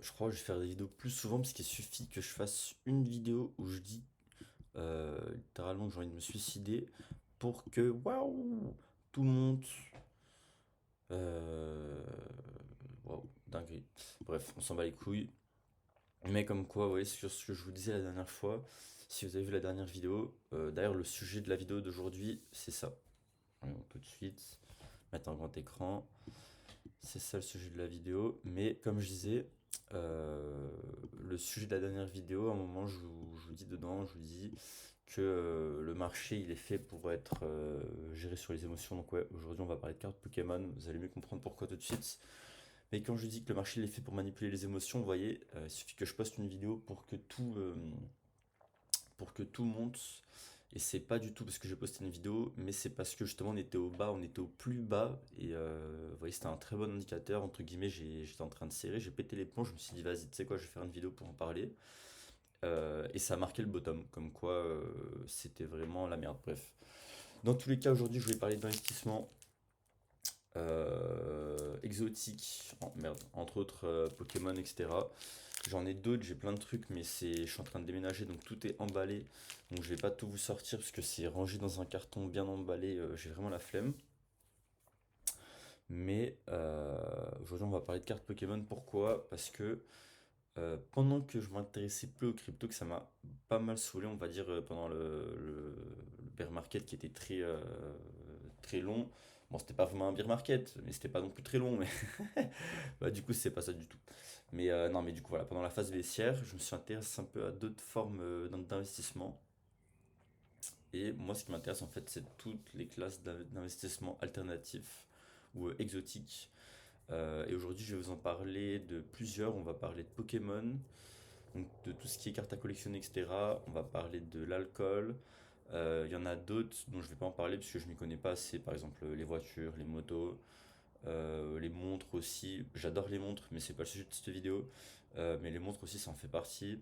Je crois que je vais faire des vidéos plus souvent parce qu'il suffit que je fasse une vidéo où je dis littéralement que j'ai envie de me suicider pour que waouh tout le monde euh, waouh dinguerie. Bref, on s'en bat les couilles. Mais comme quoi, ouais, sur ce que je vous disais la dernière fois, si vous avez vu la dernière vidéo, d'ailleurs le sujet de la vidéo d'aujourd'hui, c'est ça. Allons, tout de suite, mettre un grand écran. C'est ça le sujet de la vidéo. Mais comme je disais, euh, le sujet de la dernière vidéo, à un moment, je vous dis dedans, je vous dis que le marché, il est fait pour être géré sur les émotions. Donc ouais, aujourd'hui, on va parler de cartes Pokémon. Vous allez mieux comprendre pourquoi tout de suite. Mais quand je dis que le marché, il est fait pour manipuler les émotions, vous voyez, il suffit que je poste une vidéo pour que tout monte. Et c'est pas du tout parce que j'ai posté une vidéo, mais c'est parce que justement on était au bas, on était au plus bas. Et vous voyez, c'était un très bon indicateur. Entre guillemets, j'étais en train de serrer, j'ai pété les plombs. Je me suis dit, vas-y, tu sais quoi, je vais faire une vidéo pour en parler. Et ça a marqué le bottom, comme quoi c'était vraiment la merde. Bref. Dans tous les cas, aujourd'hui, je voulais parler d'investissement exotique, merde, entre autres Pokémon, etc. J'en ai d'autres, j'ai plein de trucs, mais je suis en train de déménager, donc tout est emballé. Donc je vais pas tout vous sortir parce que c'est rangé dans un carton bien emballé. J'ai vraiment la flemme. Mais aujourd'hui, on va parler de cartes Pokémon. Pourquoi? Parce que pendant que je m'intéressais plus aux crypto, que ça m'a pas mal saoulé, on va dire, pendant le bear market qui était très long. Bon, c'était pas vraiment un bear market, mais c'était pas non plus très long. Mais bah, du coup, c'est pas ça du tout. Mais non, mais du coup, voilà, pendant la phase baissière, je me suis intéressé un peu à d'autres formes d'investissement. Et moi, ce qui m'intéresse en fait, c'est toutes les classes d'investissement alternatifs ou exotiques. Et aujourd'hui, je vais vous en parler de plusieurs. On va parler de Pokémon, donc de tout ce qui est cartes à collectionner, etc. On va parler de l'alcool. Il y en a d'autres dont je ne vais pas en parler parce que je ne m'y connais pas assez. Par exemple, les voitures, les motos, les montres aussi. J'adore les montres, mais c'est pas le sujet de cette vidéo. Mais les montres aussi, ça en fait partie.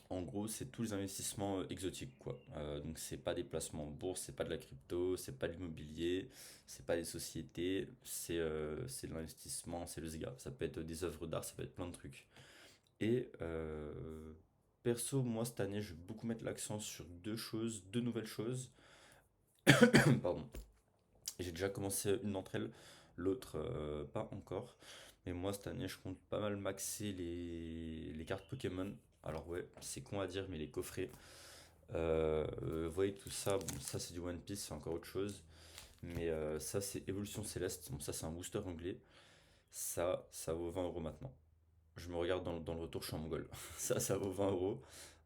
En gros, c'est tous les investissements exotiques, quoi. Donc, c'est pas des placements en bourse, c'est pas de la crypto, c'est pas de l'immobilier, c'est pas des sociétés, c'est de l'investissement, c'est le SGA. Ça peut être des œuvres d'art, ça peut être plein de trucs. Et perso, moi, cette année, je vais beaucoup mettre l'accent sur deux choses, deux nouvelles choses. Pardon. Et j'ai déjà commencé une d'entre elles, l'autre pas encore. Mais moi, cette année, je compte pas mal maxer les cartes Pokémon. Alors ouais, c'est con à dire, mais les coffrets. Vous voyez tout ça, bon, ça c'est du One Piece, c'est encore autre chose. Mais ça, c'est Évolution Céleste. Bon, ça, c'est un booster anglais. Ça vaut 20 € maintenant. Je me regarde dans le retour, je suis en mongol. Ça vaut 20 euros.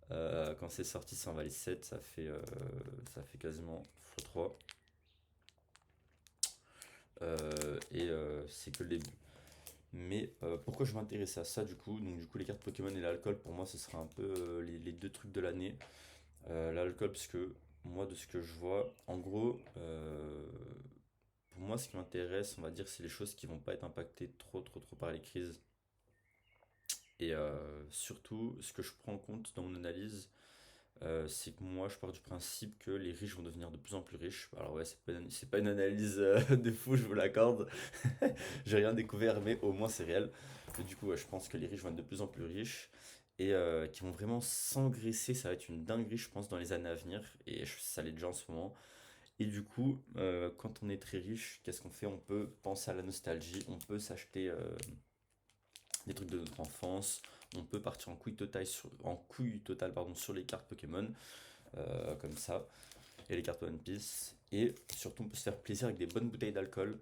Quand c'est sorti, ça en valait 7. Ça fait quasiment x3. Et c'est que le début. Mais pourquoi je m'intéresse à ça du coup? Donc, du coup, les cartes Pokémon et l'alcool, pour moi, ce sera un peu les deux trucs de l'année. L'alcool, parce que moi, de ce que je vois, en gros, pour moi, ce qui m'intéresse, on va dire, c'est les choses qui vont pas être impactées trop, trop, trop par les crises. Et surtout, ce que je prends en compte dans mon analyse, c'est que moi, je pars du principe que les riches vont devenir de plus en plus riches. Alors ouais, c'est pas une analyse de fou, je vous l'accorde. J'ai rien découvert, mais au moins c'est réel. Et du coup, ouais, je pense que les riches vont être de plus en plus riches et qui vont vraiment s'engraisser. Ça va être une dinguerie, je pense, dans les années à venir. Et ça l'est déjà en ce moment. Et du coup, quand on est très riche, qu'est-ce qu'on fait? On peut penser à la nostalgie, on peut s'acheter des trucs de notre enfance, on peut partir en couille totale, pardon, sur les cartes Pokémon, comme ça, et les cartes One Piece. Et surtout, on peut se faire plaisir avec des bonnes bouteilles d'alcool.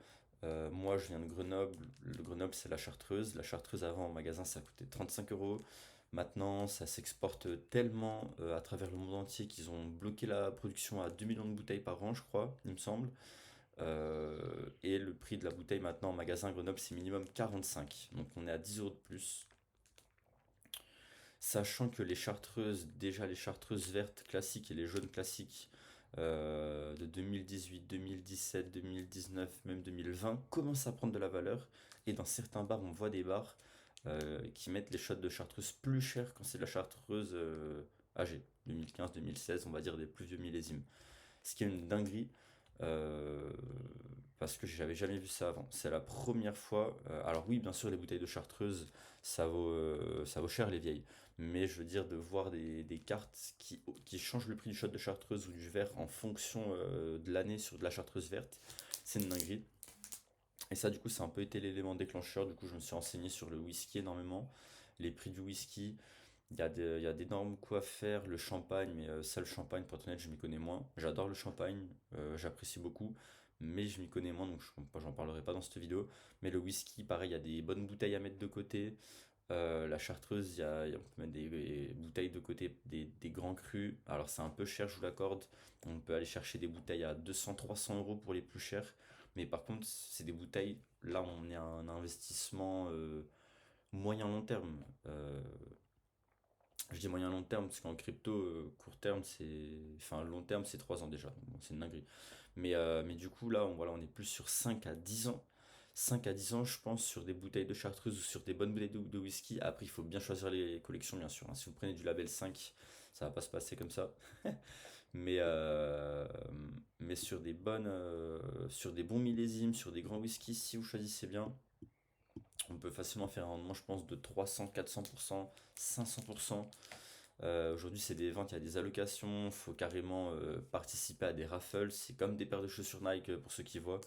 Moi, je viens de Grenoble. Le Grenoble, c'est la Chartreuse. La Chartreuse, avant, en magasin, ça coûtait 35 euros. Maintenant, ça s'exporte tellement à travers le monde entier qu'ils ont bloqué la production à 2 millions de bouteilles par an, je crois, il me semble. Et le prix de la bouteille maintenant en magasin à Grenoble, c'est minimum 45. Donc on est à 10 € de plus. Sachant que les chartreuses, déjà les chartreuses vertes classiques et les jaunes classiques de 2018, 2017, 2019, même 2020 commencent à prendre de la valeur. Et dans certains bars, on voit des bars qui mettent les shots de chartreuse plus chers quand c'est de la chartreuse âgée, 2015, 2016, on va dire des plus vieux millésimes. Ce qui est une dinguerie. euh, parce que j'avais jamais vu ça avant. C'est la première fois. Alors oui, bien sûr, les bouteilles de chartreuse, ça vaut cher les vieilles. Mais je veux dire, de voir des cartes qui changent le prix du shot de chartreuse ou du verre en fonction de l'année sur de la chartreuse verte, c'est une dinguerie. Et ça, du coup, ça a un peu été l'élément déclencheur. Du coup, je me suis renseigné sur le whisky énormément, les prix du whisky. Il y a d'énormes coups à faire, le champagne, mais ça, le champagne, pour être honnête, je m'y connais moins. J'adore le champagne, j'apprécie beaucoup, mais je m'y connais moins, donc j'en parlerai pas dans cette vidéo. Mais le whisky, pareil, il y a des bonnes bouteilles à mettre de côté. La chartreuse, on peut mettre des bouteilles de côté, des grands crus. Alors c'est un peu cher, je vous l'accorde. On peut aller chercher des bouteilles à 200-300 € pour les plus chers. Mais par contre, c'est des bouteilles, là on est à un investissement moyen long terme. Je dis moyen long terme parce qu'en crypto, court terme, enfin long terme, c'est 3 ans déjà. Bon, c'est une dinguerie. Mais du coup, là, voilà, on est plus sur 5 à 10 ans. 5 à 10 ans, je pense, sur des bouteilles de chartreuse ou sur des bonnes bouteilles de whisky. Après, il faut bien choisir les collections, bien sûr, hein. Si vous prenez du label 5, ça va pas se passer comme ça. Mais, euh, mais sur des bons millésimes, sur des grands whiskies, si vous choisissez bien, on peut facilement faire un rendement, je pense, de 300, 400%, 500%. Aujourd'hui, c'est des ventes, il y a des allocations, il faut carrément participer à des raffles. C'est comme des paires de chaussures Nike pour ceux qui voient.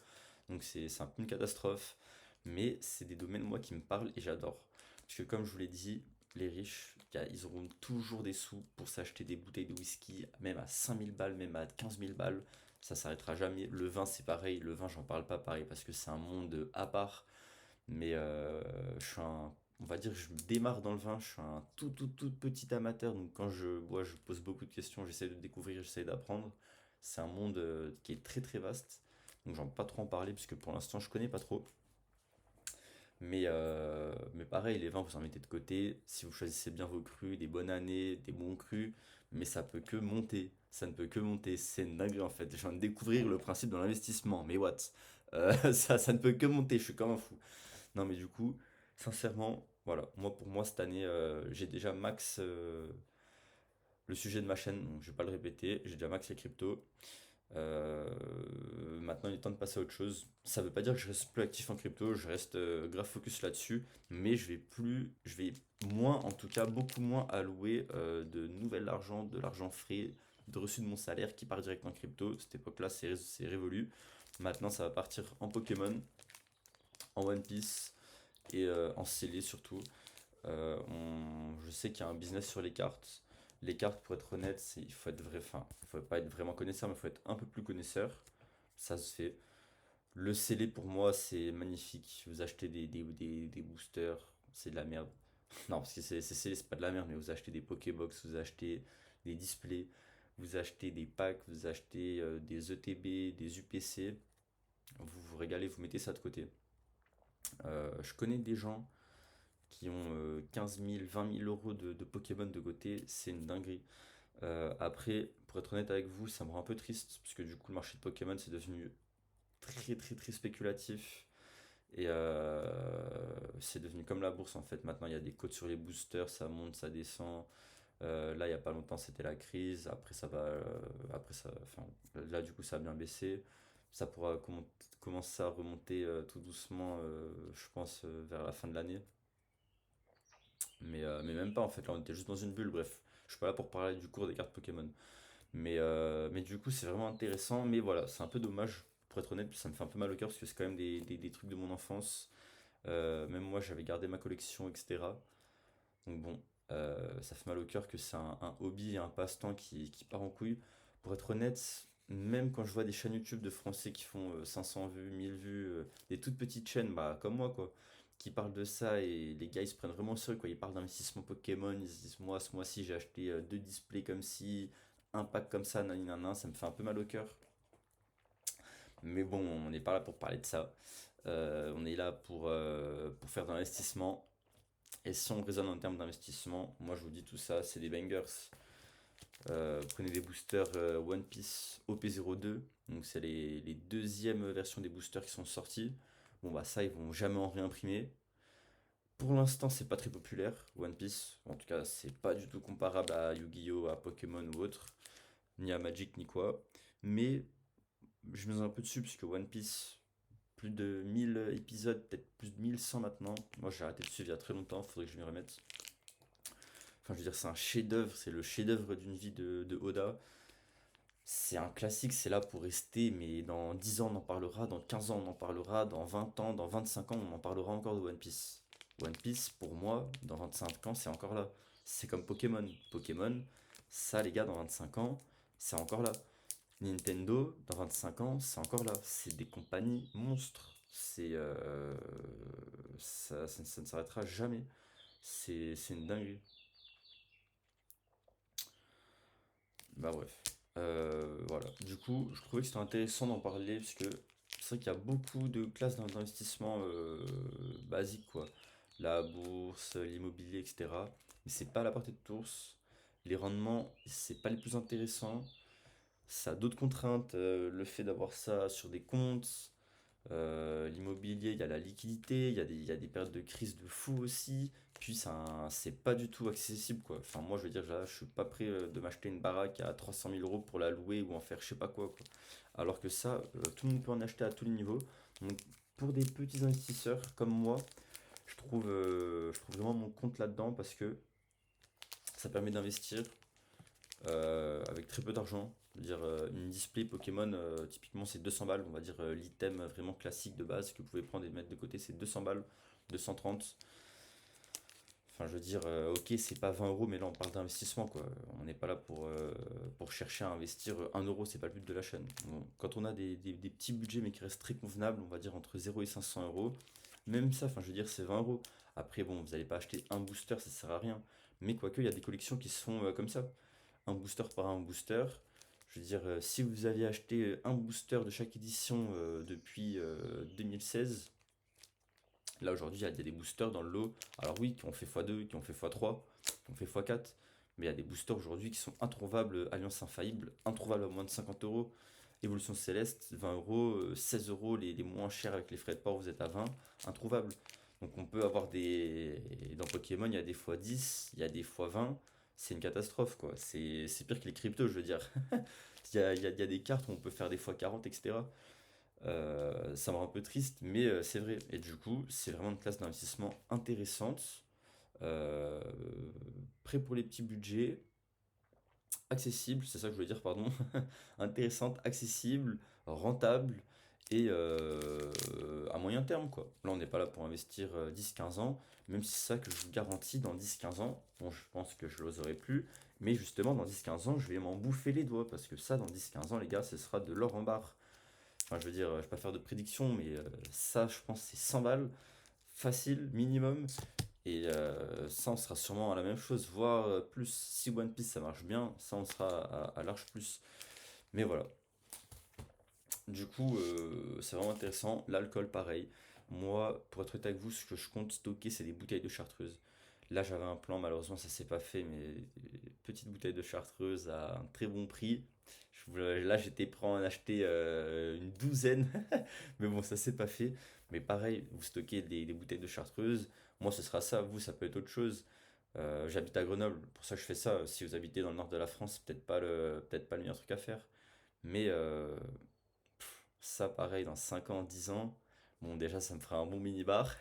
Donc c'est un peu une catastrophe. Mais c'est des domaines, moi, qui me parlent et j'adore. Parce que comme je vous l'ai dit, les riches, ils auront toujours des sous pour s'acheter des bouteilles de whisky, même à 5 000 balles, même à 15 000 balles. Ça s'arrêtera jamais. Le vin, c'est pareil. Le vin, j'en parle pas pareil parce que c'est un monde à part. Mais on va dire que je démarre dans le vin, je suis un tout petit amateur, donc quand je bois, je pose beaucoup de questions, j'essaie de découvrir, j'essaie d'apprendre. C'est un monde qui est très vaste, donc j'en peux pas trop en parler puisque pour l'instant je connais pas trop. Mais pareil, les vins, vous en mettez de côté, si vous choisissez bien vos crus, des bonnes années, des bons crus, mais ça peut que monter, ça ne peut que monter, c'est une dinguerie en fait. Je viens de découvrir le principe de l'investissement, mais what? Ça ne peut que monter, je suis comme un fou. Non, mais du coup, sincèrement, voilà, moi pour moi cette année, j'ai déjà max le sujet de ma chaîne, donc je vais pas le répéter, j'ai déjà max les cryptos. Euh, Maintenant, il est temps de passer à autre chose. Ça veut pas dire que je reste plus actif en crypto, je reste grave focus là-dessus, mais je vais moins, en tout cas beaucoup moins allouer de nouvel argent, de l'argent frais, de reçu de mon salaire qui part directement en crypto. Cette époque-là, c'est révolu. Maintenant, ça va partir en Pokémon, en One Piece et en scellé surtout. Je sais qu'il y a un business sur les cartes. Les cartes, pour être honnête, il faut être vrai, enfin, il faut pas être vraiment connaisseur, mais il faut être un peu plus connaisseur. Ça se fait. Le scellé, pour moi, c'est magnifique. Vous achetez des boosters, c'est de la merde. Non, parce que c'est scellé, c'est pas de la merde, mais vous achetez des Pokébox, vous achetez des displays, vous achetez des packs, vous achetez des ETB, des UPC. Vous vous régalez, vous mettez ça de côté. Je connais des gens qui ont 15 000, 20 000 euros de Pokémon de côté, c'est une dinguerie. Après, pour être honnête avec vous, ça me rend un peu triste, parce que du coup, le marché de Pokémon, c'est devenu très spéculatif. Et c'est devenu comme la bourse en fait. Maintenant, il y a des cotes sur les boosters, ça monte, ça descend. Là, il n'y a pas longtemps, c'était la crise. Enfin, là, du coup, ça a bien baissé. Ça pourra commencer à remonter tout doucement, je pense, vers la fin de l'année. Mais même pas en fait, là on était juste dans une bulle, bref. Je suis pas là pour parler du cours des cartes Pokémon. Mais du coup c'est vraiment intéressant, mais voilà, c'est un peu dommage, pour être honnête, ça me fait un peu mal au cœur parce que c'est quand même des trucs de mon enfance. Même moi j'avais gardé ma collection, etc. Donc bon, ça fait mal au cœur que c'est un hobby et un passe-temps qui part en couille. Pour être honnête, même quand je vois des chaînes YouTube de Français qui font 500 vues, 1000 vues, des toutes petites chaînes, bah, comme moi, quoi, qui parlent de ça et les gars ils se prennent vraiment au sérieux, quoi. Ils parlent d'investissement Pokémon, ils se disent, moi, ce mois-ci, j'ai acheté deux displays comme ci, un pack comme ça, nanana, ça me fait un peu mal au cœur. Mais bon, on n'est pas là pour parler de ça. On est là pour faire de l'investissement. Et si on raisonne en termes d'investissement, moi je vous dis tout ça, c'est des bangers. Prenez des boosters One Piece OP02, donc c'est les deuxièmes versions des boosters qui sont sortis. Bon bah ça ils vont jamais en réimprimer. Pour l'instant c'est pas très populaire One Piece, en tout cas c'est pas du tout comparable à Yu-Gi-Oh, à Pokémon ou autre, ni à Magic ni quoi. Mais je mise un peu dessus parce que One Piece, plus de 1000 épisodes, peut-être plus de 1100 maintenant. Moi j'ai arrêté de suivre il y a très longtemps, faudrait que je m'y remette. Enfin, je veux dire, c'est un chef-d'œuvre, c'est le chef-d'œuvre d'une vie de Oda. C'est un classique, c'est là pour rester, mais dans 10 ans on en parlera, dans 15 ans on en parlera, dans 20 ans, dans 25 ans on en parlera encore de One Piece. One Piece, pour moi, dans 25 ans, c'est encore là. C'est comme Pokémon. Pokémon, ça les gars, dans 25 ans, c'est encore là. Nintendo, dans 25 ans, c'est encore là. C'est des compagnies monstres. Ça ne s'arrêtera jamais. C'est une dinguerie. Bah bref. Voilà. Du coup, je trouvais que c'était intéressant d'en parler parce que c'est vrai qu'il y a beaucoup de classes d'investissement basiques, quoi. La bourse, l'immobilier, etc. Mais c'est pas la partie de bourse. Les rendements, c'est pas les plus intéressants. Ça a d'autres contraintes. Le fait d'avoir ça sur des comptes, l'immobilier, il y a la liquidité, il y a des périodes de crise de fou aussi. Puis c'est pas du tout accessible quoi. Enfin, moi je veux dire, là, je suis pas prêt de m'acheter une baraque à 300 000 euros pour la louer ou en faire je sais pas quoi, quoi. Alors que ça, tout le monde peut en acheter à tous les niveaux. Donc pour des petits investisseurs comme moi, je trouve vraiment mon compte là-dedans parce que ça permet d'investir avec très peu d'argent. Je veux dire, une display Pokémon, typiquement, c'est 200 balles. On va dire l'item vraiment classique de base que vous pouvez prendre et mettre de côté, c'est 200 balles, 230. Enfin, je veux dire, ok, c'est pas 20 euros, mais là, on parle d'investissement, quoi. On n'est pas là pour chercher à investir 1 euro, c'est pas le but de la chaîne. Bon, quand on a des petits budgets, mais qui restent très convenables, on va dire entre 0 et 500 euros, même ça, enfin, je veux dire, c'est 20 euros. Après, bon, vous n'allez pas acheter un booster, ça sert à rien. Mais quoique, il y a des collections qui se font comme ça, un booster par un booster. Je veux dire, si vous aviez acheté un booster de chaque édition depuis 2016, là aujourd'hui il y a des boosters dans le lot. Alors oui, qui ont fait x2, qui ont fait x3, qui ont fait x4, mais il y a des boosters aujourd'hui qui sont introuvables, Alliance Infaillible, introuvables à moins de 50 euros. Évolution Céleste, 20 euros, 16 euros, les moins chers avec les frais de port, vous êtes à 20, introuvable. Donc on peut avoir des. Dans Pokémon, il y a des x10, il y a des x20, c'est une catastrophe quoi. C'est pire que les cryptos, je veux dire. Il y a des cartes où on peut faire des x40, etc. Ça me rend un peu triste, mais c'est vrai. Et du coup, c'est vraiment une classe d'investissement intéressante, euh, prêt pour les petits budgets, accessible, c'est ça que je voulais dire, pardon, intéressante, accessible, rentable et à moyen terme, quoi. Là, on n'est pas là pour investir 10-15 ans, même si c'est ça que je vous garantis dans 10-15 ans. Bon, je pense que je l'oserai plus, mais justement, dans 10-15 ans, je vais m'en bouffer les doigts, parce que ça, dans 10-15 ans, les gars, ce sera de l'or en barre. Enfin, je veux dire, je vais pas faire de prédiction, mais ça, je pense, c'est 100 balles, facile, minimum. Et ça, on sera sûrement à la même chose, voire plus. Si One Piece ça marche bien, ça, on sera à large plus. Mais voilà. Du coup, c'est vraiment intéressant. L'alcool, pareil. Moi, pour être honnête avec vous, ce que je compte stocker, c'est des bouteilles de chartreuse. Là, j'avais un plan, malheureusement, ça s'est pas fait, mais petite bouteille de chartreuse à un très bon prix. Là, j'étais prêt à en acheter une douzaine, mais bon, ça s'est pas fait. Mais pareil, vous stockez des bouteilles de chartreuse. Moi, ce sera ça. Vous, ça peut être autre chose. J'habite à Grenoble, pour ça je fais ça. Si vous habitez dans le nord de la France, c'est peut-être pas le meilleur truc à faire. Mais ça, pareil, dans 5 ans, 10 ans, bon, déjà, ça me fera un bon mini-bar.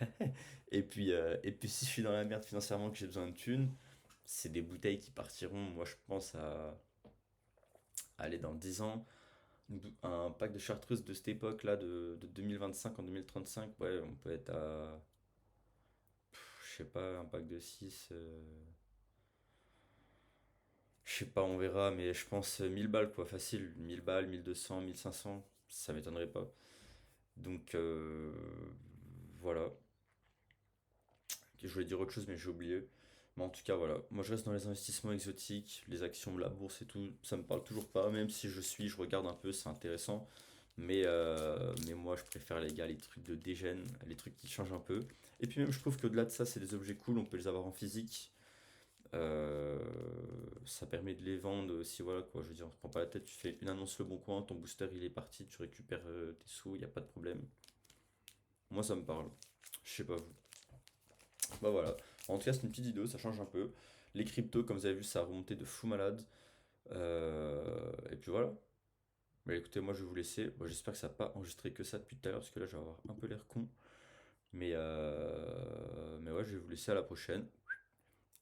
Et puis, si je suis dans la merde financièrement, que j'ai besoin de thunes, c'est des bouteilles qui partiront, moi, je pense, à aller dans 10 ans. Un pack de chartreuse de cette époque-là, de 2025 en 2035, ouais, on peut être à, je sais pas, un pack de 6 je sais pas, on verra, mais je pense 1000 balles, quoi, facile. 1000 balles, 1200, 1500, ça m'étonnerait pas. Donc, voilà. Je voulais dire autre chose, mais j'ai oublié. Mais en tout cas, voilà. Moi, je reste dans les investissements exotiques, les actions, la bourse et tout. Ça me parle toujours pas, même si je regarde un peu, c'est intéressant. Mais moi, je préfère les gars, les trucs de dégène, les trucs qui changent un peu. Et puis même, je trouve qu'au-delà de ça, c'est des objets cool, on peut les avoir en physique. Euh, Ça permet de les vendre aussi, voilà quoi. Je veux dire, on se prend pas la tête, tu fais une annonce le bon coin, ton booster il est parti, tu récupères tes sous, il n'y a pas de problème. Moi, ça me parle. Je sais pas vous. Bah voilà. En tout cas, c'est une petite vidéo, ça change un peu. Les cryptos, comme vous avez vu, ça a remonté de fou malade. Et puis voilà. Bah écoutez, moi je vais vous laisser. Bon, j'espère que ça n'a pas enregistré que ça depuis tout à l'heure, parce que là je vais avoir un peu l'air con. Mais ouais, je vais vous laisser à la prochaine.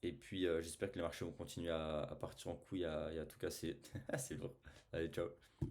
Et puis j'espère que les marchés vont continuer à partir en couille, à tout casser. C'est lourd. Allez, ciao.